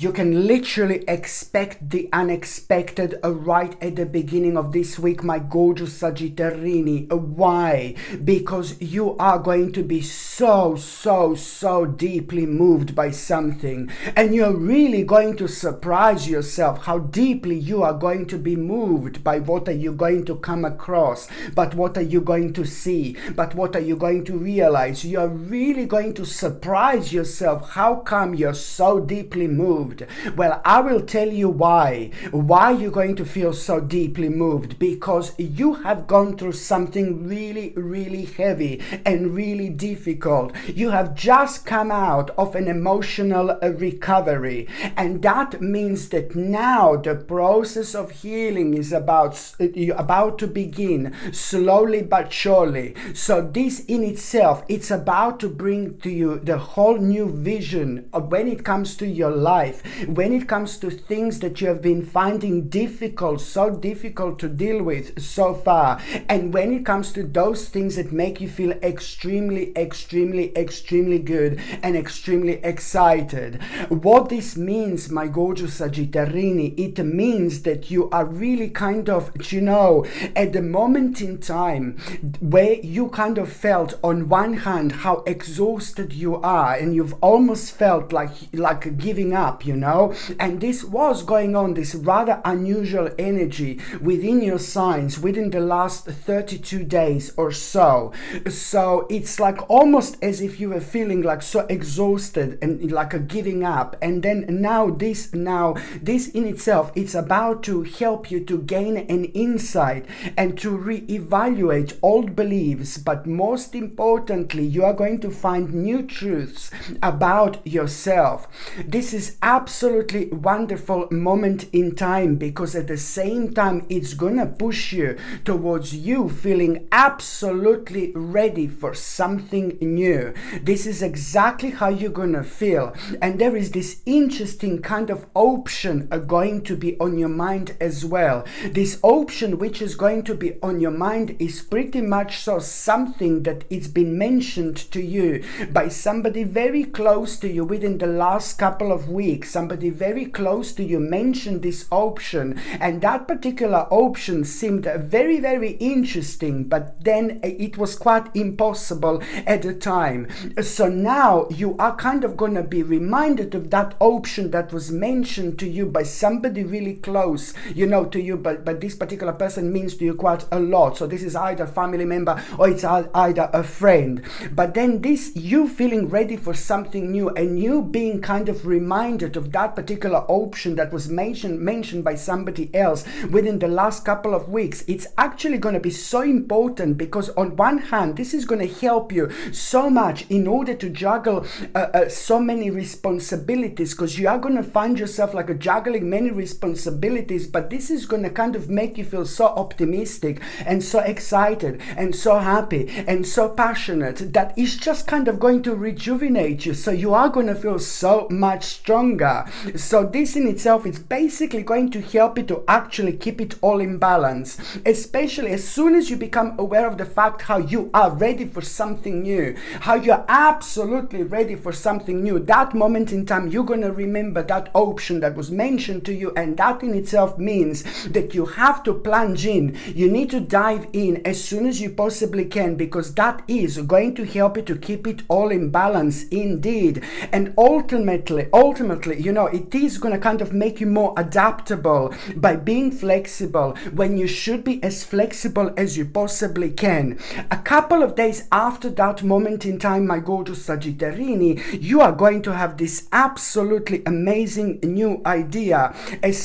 You can literally expect the unexpected right at the beginning of this week, my gorgeous Sagittarini. Why? Because you are going to be so deeply moved by something, and you're really going to surprise yourself how deeply you are going to be moved by what are you going to come across, but what are you going to see, but what are you going to realize. You're really going to surprise yourself how come you're so deeply moved. Well, I will tell you why you're going to feel so deeply moved, because you have gone through something really heavy and really difficult. You have just come out of an emotional recovery, and that means that now the process of healing is about to begin, slowly but surely. So this in itself, it's about to bring to you the whole new vision of when it comes to your life, when it comes to things that you have been finding difficult, so difficult to deal with so far, and when it comes to those things that make you feel extremely good and extremely excited. What this means, my gorgeous Sagittarini, it means that you are really kind of, at the moment in time where you kind of felt on one hand how exhausted you are, and you've almost felt like giving up, and this was going on, this rather unusual energy within your signs within the last 32 days or so. So it's like almost as if you were feeling like so exhausted and like a giving up, and then now this in itself, it's about to help you to gain an insight and to reevaluate old beliefs, but most importantly, you are going to find new truths about yourself. This is absolutely wonderful moment in time, because at the same time it's gonna push you towards you feeling absolutely ready for something new. This is exactly how you're gonna feel, and there is this interesting kind of option going to be on your mind as well. This option which is going to be on your mind is pretty much so something that it's been mentioned to you by somebody very close to you within the last couple of weeks. Somebody very close to you mentioned this option, and that particular option seemed very interesting, but then it was quite impossible at the time. So now you are kind of going to be reminded of that option that was mentioned to you by somebody really close, to you, but this particular person means to you quite a lot. So this is either a family member or it's either a friend. But then this, you feeling ready for something new, and you being kind of reminded of that particular option that was mentioned by somebody else within the last couple of weeks, it's actually going to be so important, because on one hand, this is going to help you so much in order to juggle so many responsibilities, because you are going to find yourself like juggling many responsibilities, but this is going to kind of make you feel so optimistic and so excited and so happy and so passionate that it's just kind of going to rejuvenate you. So you are going to feel so much stronger. So this in itself is basically going to help you to actually keep it all in balance, especially as soon as you become aware of the fact how you are ready for something new, how you're absolutely ready for something new. That moment in time, you're going to remember that option that was mentioned to you, and that in itself means that you have to plunge in. You need to dive in as soon as you possibly can, because that is going to help you to keep it all in balance indeed. And ultimately, it is going to kind of make you more adaptable by being flexible when you should be as flexible as you possibly can. A couple of days after that moment in time, my gorgeous Sagittarini, you are going to have this absolutely amazing new idea.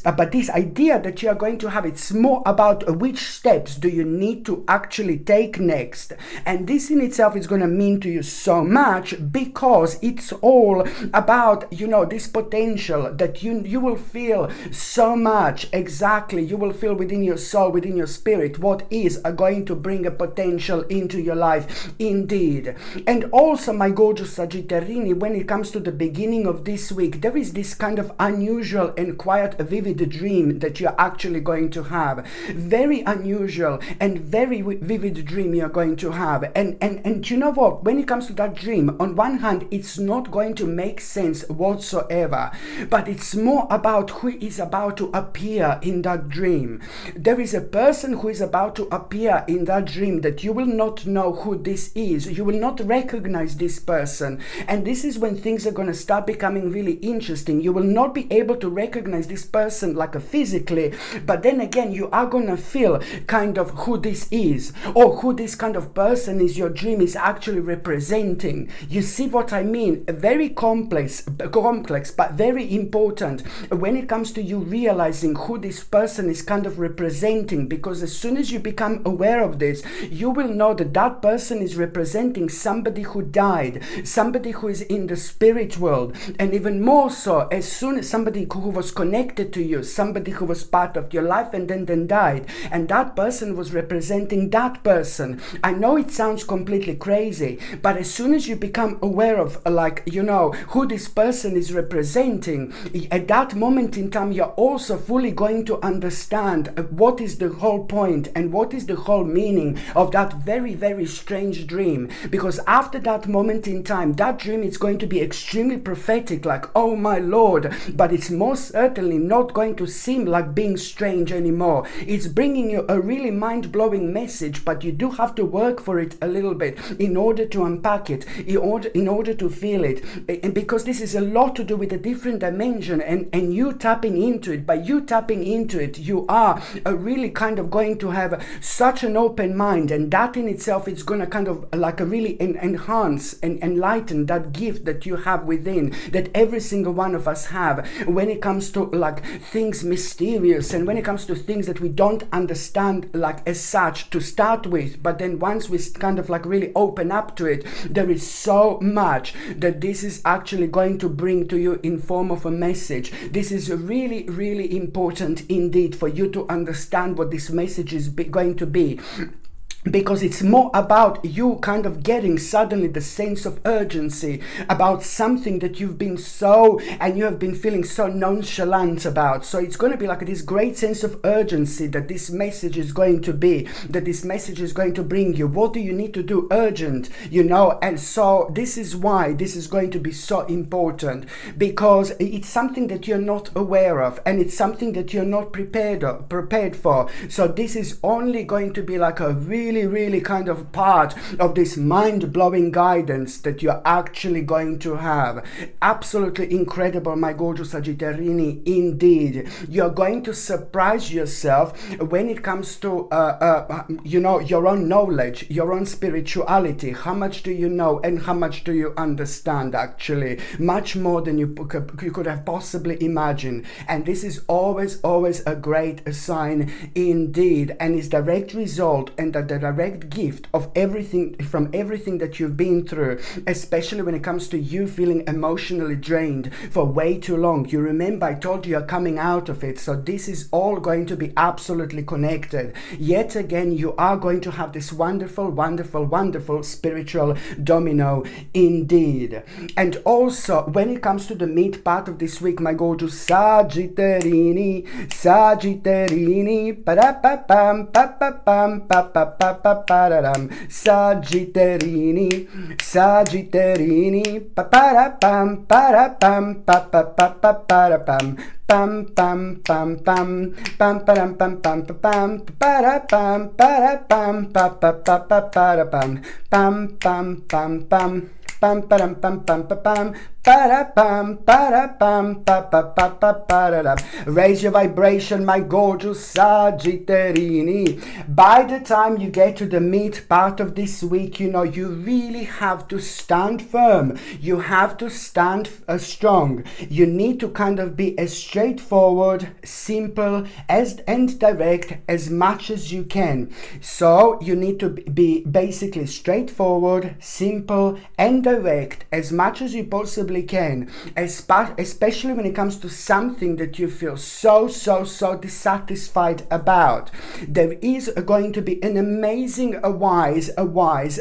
But this idea that you are going to have, it's more about which steps do you need to actually take next. And this in itself is going to mean to you so much, because it's all about, this potential that you will feel so much. Exactly, you will feel within your soul, within your spirit, what is going to bring a potential into your life indeed. And also, my gorgeous Sagittarini, when it comes to the beginning of this week, there is this kind of unusual and quite vivid dream that you're actually going to have. Very unusual and very vivid dream you're going to have. And you know what? When it comes to that dream, on one hand, it's not going to make sense whatsoever. whatever. But it's more about who is about to appear in that dream. There is a person who is about to appear in that dream that you will not know who this is. You will not recognize this person. And this is when things are going to start becoming really interesting. You will not be able to recognize this person like physically, but then again, you are going to feel kind of who this is, or who this kind of person is your dream is actually representing. You see what I mean? Very complex, but very important when it comes to you realizing who this person is kind of representing, because as soon as you become aware of this, you will know that that person is representing somebody who died, somebody who is in the spirit world, and even more so, as soon as somebody who was connected to you, somebody who was part of your life and then died, and that person was representing that person. I know it sounds completely crazy, but as soon as you become aware of who this person is representing, at that moment in time you're also fully going to understand what is the whole point and what is the whole meaning of that very, very strange dream. Because after that moment in time, that dream is going to be extremely prophetic, like, oh my Lord, but it's most certainly not going to seem like being strange anymore. It's bringing you a really mind-blowing message, but you do have to work for it a little bit in order to unpack it, in order to feel it, and because this is a lot to do with a different dimension and you tapping into it. By you tapping into it, you are really kind of going to have such an open mind, and that in itself is going to kind of really enhance and enlighten that gift that you have within, that every single one of us have, when it comes to things mysterious, and when it comes to things that we don't understand as such to start with. But then once we kind of really open up to it, there is so much that this is actually going to bring to you in form of a message. This is really, really important indeed for you to understand what this message is going to be. Because it's more about you kind of getting suddenly the sense of urgency about something that you have been feeling so nonchalant about. So it's going to be this great sense of urgency that this message is going to be, that this message is going to bring you. What do you need to do? Urgent, and so this is why this is going to be so important, because it's something that you're not aware of, and it's something that you're not prepared for. So this is only going to be a really kind of part of this mind-blowing guidance that you're actually going to have. Absolutely incredible, my gorgeous Sagittarini, indeed. You're going to surprise yourself when it comes to your own knowledge, your own spirituality. How much do you know and how much do you understand? Actually much more than you could have possibly imagined, and this is always a great sign indeed, and is direct result and the direct gift of everything that you've been through, especially when it comes to you feeling emotionally drained for way too long. You remember I told you you're coming out of it, so this is all going to be absolutely connected. Yet again, you are going to have this wonderful spiritual domino indeed. And also when it comes to the meat part of this week, my gorgeous Sagittarini, pa-da-pa-pam, pa-pa-pam, pa-pa-pa-pa-pa-da-dam, Sagittarini, pa-pa-da-pam, pa-da-pam, pa-pa-pa-pa-pa-da-pam, pam pam pam pam pam pam pam pam pam para pam para pam pa pa pa pa para pam pam pam pam pam pam pam pam pam pam para pam pa pa pa pa para. Raise your vibration, my gorgeous Sagittarini. By the time you get to the meat part of this week, you really have to stand firm. You have to stand strong. You need to kind of be as straightforward, simple, and direct as much as you can. So you need to be basically straightforward, simple, and direct as much as you possibly can, especially when it comes to something that you feel so dissatisfied about. There is going to be an amazing wise advice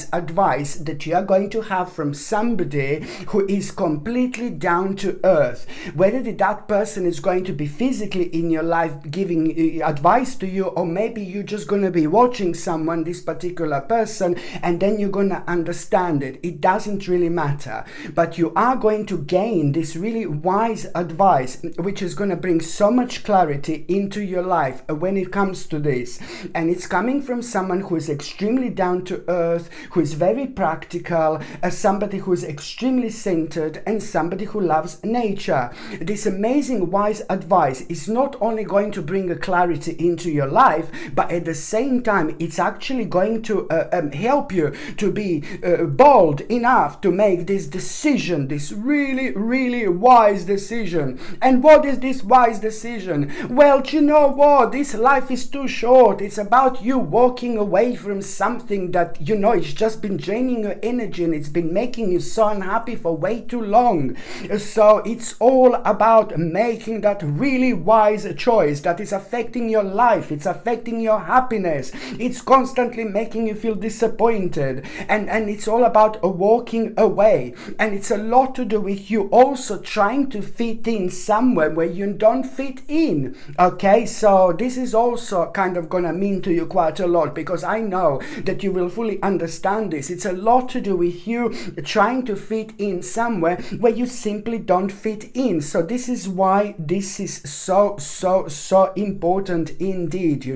that you are going to have from somebody who is completely down to earth. Whether that person is going to be physically in your life giving advice to you, or maybe you're just going to be watching this particular person, and then you're going to understand it. It doesn't really matter. But but you are going to gain this really wise advice, which is going to bring so much clarity into your life when it comes to this. And it's coming from someone who is extremely down to earth, who is very practical, somebody who is extremely centered, and somebody who loves nature. This amazing wise advice is not only going to bring a clarity into your life, but at the same time it's actually going to help you to be bold enough to make this decision, this really wise decision. And what is this wise decision? Well, you know what, this life is too short. It's about you walking away from something that it's just been draining your energy, and it's been making you so unhappy for way too long. So it's all about making that really wise choice that is affecting your life. It's affecting your happiness. It's constantly making you feel disappointed, and it's all about walking away. And it's a lot to do with you also trying to fit in somewhere where you don't fit in. Okay, so this is also kind of gonna mean to you quite a lot, because I know that you will fully understand this. It's a lot to do with you trying to fit in somewhere where you simply don't fit in. So this is why this is so important indeed,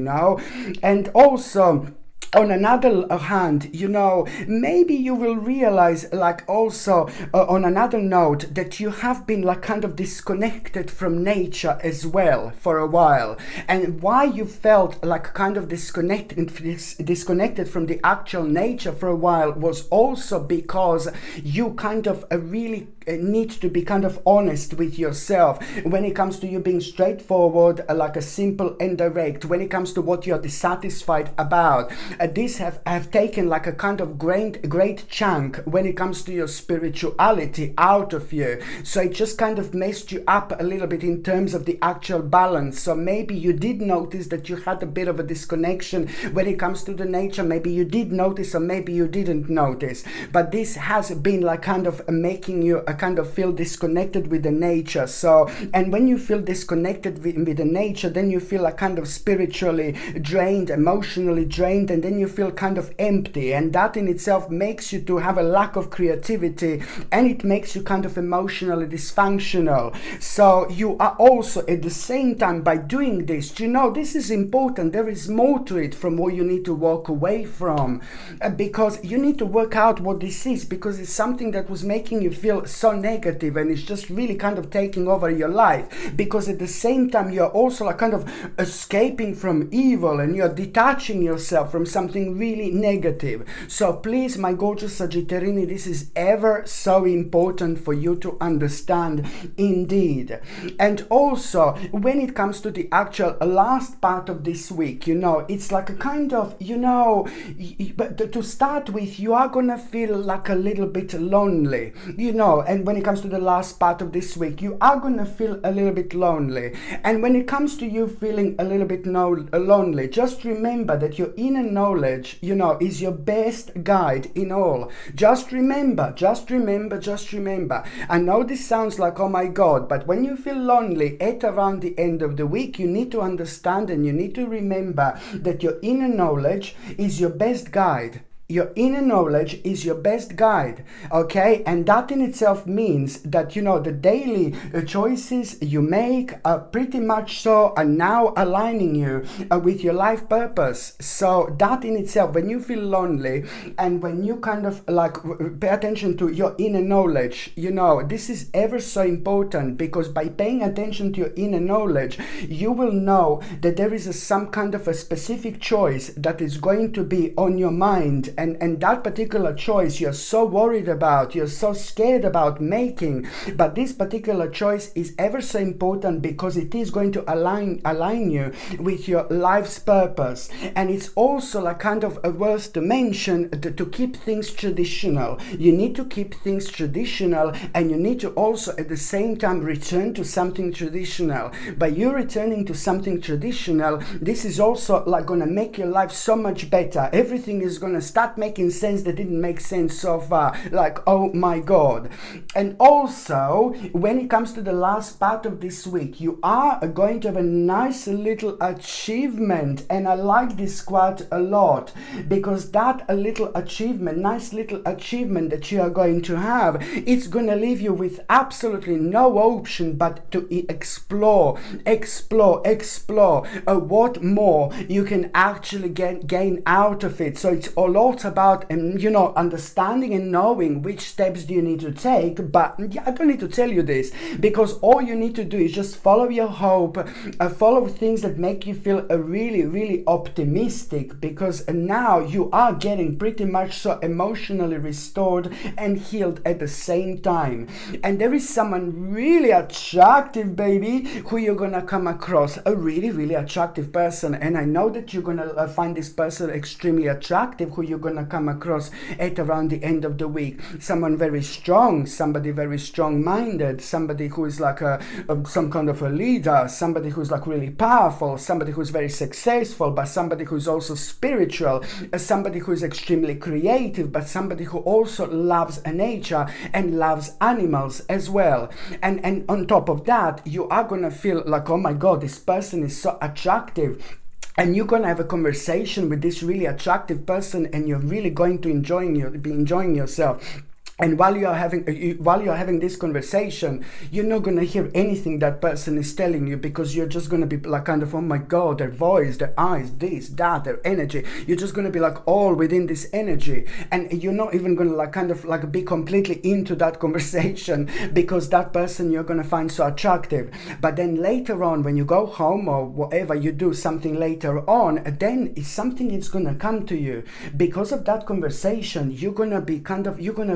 and also on another hand, maybe you will realize, like, also on another note, that you have been like kind of disconnected from nature as well for a while. And why you felt like kind of disconnected from the actual nature for a while was also because you kind of really need to be kind of honest with yourself when it comes to you being straightforward, like a simple and direct, when it comes to what you're dissatisfied about. This have taken like a kind of great chunk when it comes to your spirituality out of you. So it just kind of messed you up a little bit in terms of the actual balance. So maybe you did notice that you had a bit of a disconnection when it comes to the nature. Maybe you did notice, or maybe you didn't notice. But this has been like kind of making you kind of feel disconnected with the nature. So, and when you feel disconnected with the nature, then you feel like kind of spiritually drained, emotionally drained, and then you feel kind of empty. And that in itself makes you to have a lack of creativity, and it makes you kind of emotionally dysfunctional. So you are also at the same time, by doing this, this is important. There is more to it from what you need to walk away from, because you need to work out what this is, because it's something that was making you feel so negative, and it's just really kind of taking over your life. Because at the same time you're also like kind of escaping from evil, and you're detaching yourself from something really negative. So please, my gorgeous Sagittarini, this is ever so important for you to understand indeed. And also when it comes to the actual last part of this week, it's like a kind of, but to start with, you are gonna feel like a little bit lonely, and when it comes to the last part of this week, you are gonna feel a little bit lonely. And when it comes to you feeling a little bit lonely, just remember that your inner knowledge, is your best guide in all. Just remember. I know this sounds like, oh my God, but when you feel lonely at around the end of the week, you need to understand and you need to remember that your inner knowledge is your best guide. Your inner knowledge is your best guide, okay? And that in itself means that, the daily choices you make are pretty much so are now aligning you with your life purpose. So that in itself, when you feel lonely and when you kind of like pay attention to your inner knowledge, this is ever so important, because by paying attention to your inner knowledge, you will know that there is some kind of a specific choice that is going to be on your mind. And that particular choice you're so worried about, you're so scared about making, but this particular choice is ever so important because it is going to align you with your life's purpose. And it's also like kind of worth to mention to keep things traditional. You need to keep things traditional, and you need to also at the same time return to something traditional. By you returning to something traditional, this is also like going to make your life so much better. Everything is going to start that making sense that didn't make sense so far? Like, oh my God. And also, when it comes to the last part of this week, you are going to have a nice little achievement. And I like this quite a lot, because that a little achievement, nice little achievement that you are going to have, it's going to leave you with absolutely no option but to explore what more you can actually gain out of it. So it's a lot about understanding and knowing which steps do you need to take. But I don't need to tell you this, because all you need to do is just follow your hope, follow things that make you feel really optimistic, because now you are getting pretty much so emotionally restored and healed at the same time. And there is someone really attractive, baby, who you're gonna come across, a really attractive person. And I know that you're gonna find this person extremely attractive, who you're gonna come across at around the end of the week. Someone very strong, somebody very strong-minded, somebody who is like some kind of a leader, somebody who's like really powerful, somebody who's very successful, but somebody who's also spiritual, somebody who's extremely creative, but somebody who also loves nature and loves animals as well. And on top of that, you are gonna feel like, oh my God, this person is so attractive. And you're going to have a conversation with this really attractive person, and you're really going to be enjoying yourself. And while you're having this conversation, you're not going to hear anything that person is telling you, because you're just going to be like kind of, oh my God, their voice, their eyes, this, that, their energy. You're just going to be like all within this energy. And you're not even going to like kind of like be completely into that conversation, because that person you're going to find so attractive. But then later on, when you go home or whatever, you do something later on, then something is going to come to you. Because of that conversation, you're going to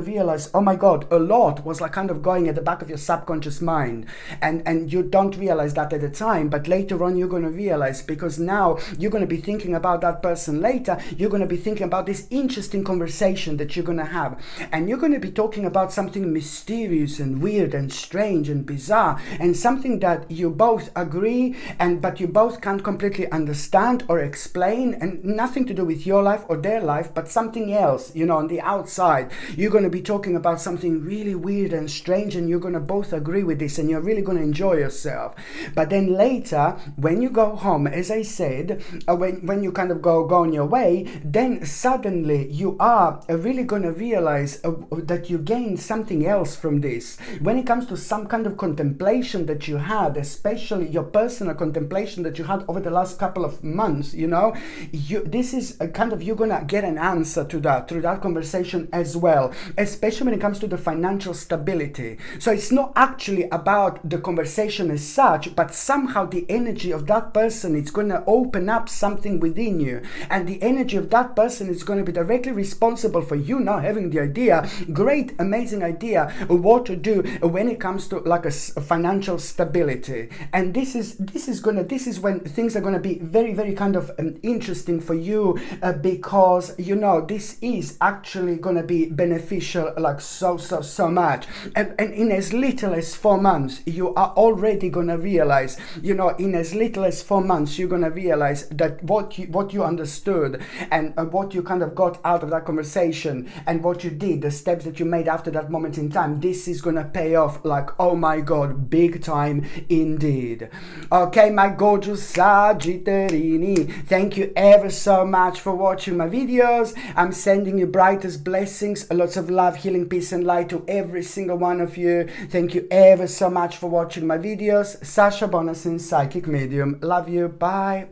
realize, oh my God, a lot was like kind of going at the back of your subconscious mind, and you don't realize that at the time, but later on you're going to realize, because now you're going to be thinking about that person later. You're going to be thinking about this interesting conversation that you're going to have, and you're going to be talking about something mysterious and weird and strange and bizarre, and something that you both agree but you both can't completely understand or explain, and nothing to do with your life or their life, but something else, on the outside. You're going to be talking about something really weird and strange, and you're going to both agree with this, and you're really going to enjoy yourself. But then later, when you go home, as I said, when you kind of go on your way, then suddenly you are really going to realize that you gain something else from this. When it comes to some kind of contemplation that you had, especially your personal contemplation that you had over the last couple of months, this is a kind of, you're going to get an answer to that through that conversation as well, especially when it comes to the financial stability. So it's not actually about the conversation as such, but somehow the energy of that person is going to open up something within you, and the energy of that person is going to be directly responsible for you now having the idea, great, amazing idea of what to do when it comes to like a financial stability. And this is when things are going to be very kind of interesting for you, because this is actually going to be beneficial like so much. And in as little as 4 months, you are already going to realize, in as little as 4 months, you're going to realize that what you understood and what you kind of got out of that conversation, and what you did, the steps that you made after that moment in time, this is going to pay off like, oh my God, big time indeed. Okay, my gorgeous Sagittarini, thank you ever so much for watching my videos. I'm sending you brightest blessings, lots of love, healing, peace and light to every single one of you. Thank you ever so much for watching my videos. Sasha Bonasin, Psychic Medium. Love you. Bye.